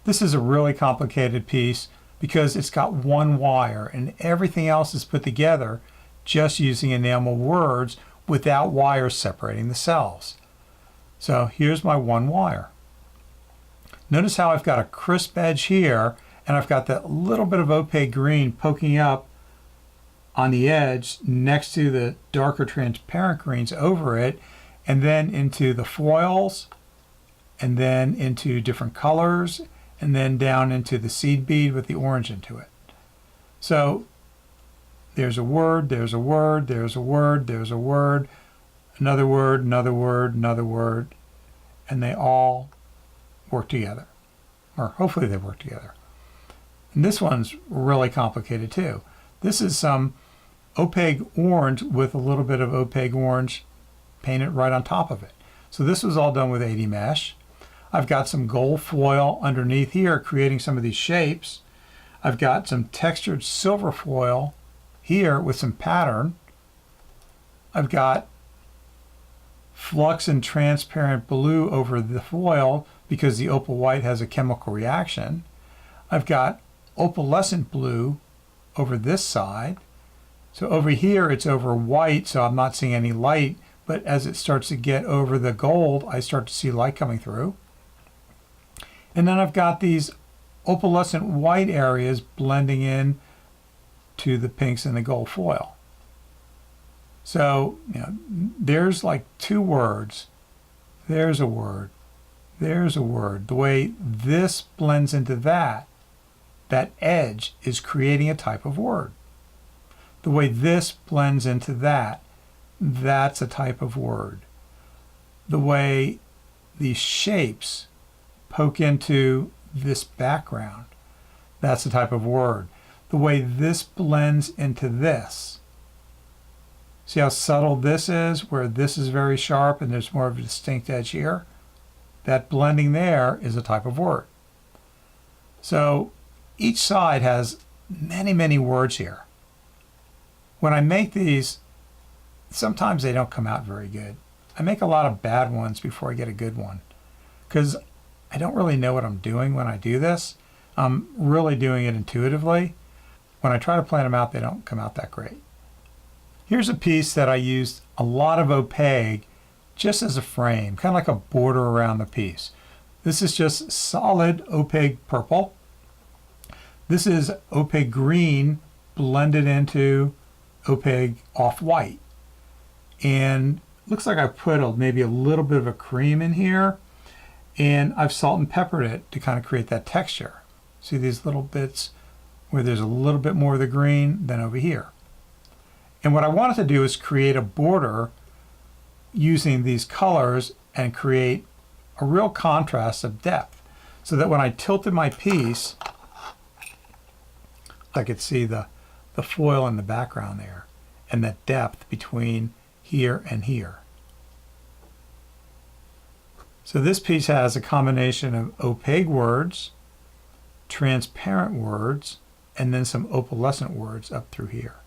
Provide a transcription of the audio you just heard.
This is a really complicated piece because it's got one wire and everything else is put together just using enamel words without wires separating the cells. So here's my one wire. Notice how I've got a crisp edge here and I've got that little bit of opaque green poking up on the edge next to the darker transparent greens over it, and then into the foils, and then into different colors, and then down into the seed bead with the orange into it. So there's a word, there's a word, there's a word, there's a word, another word, another word, another word, and they all work together. Or hopefully they work together. And this one's really complicated too. This is some opaque orange with a little bit of opaque orange painted right on top of it. So this was all done with 80 mesh. I've got some gold foil underneath here creating some of these shapes. I've got some textured silver foil here with some pattern. I've got flux and transparent blue over the foil because the opal white has a chemical reaction. I've got opalescent blue over this side. So over here it's over white, so I'm not seeing any light, but as it starts to get over the gold, I start to see light coming through. And then I've got these opalescent white areas blending in to the pinks and the gold foil. So, there's like two words. There's a word. There's a word. The way this blends into that edge is creating a type of word. The way this blends into that, that's a type of word. The way these shapes poke into this background, that's a type of word. The way this blends into this. See how subtle this is, where this is very sharp and there's more of a distinct edge here? That blending there is a type of word. So each side has many, many words here. When I make these, sometimes they don't come out very good. I make a lot of bad ones before I get a good one because I don't really know what I'm doing when I do this. I'm really doing it intuitively. When I try to plan them out, they don't come out that great. Here's a piece that I used a lot of opaque just as a frame, kind of like a border around the piece. This is just solid opaque purple. This is opaque green blended into opaque off-white. And looks like I put maybe a little bit of a cream in here, and I've salt and peppered it to kind of create that texture. See these little bits where there's a little bit more of the green than over here. And what I wanted to do is create a border using these colors and create a real contrast of depth so that when I tilted my piece, I could see the foil in the background there and that depth between here and here. So this piece has a combination of opaque words, transparent words, and then some opalescent words up through here.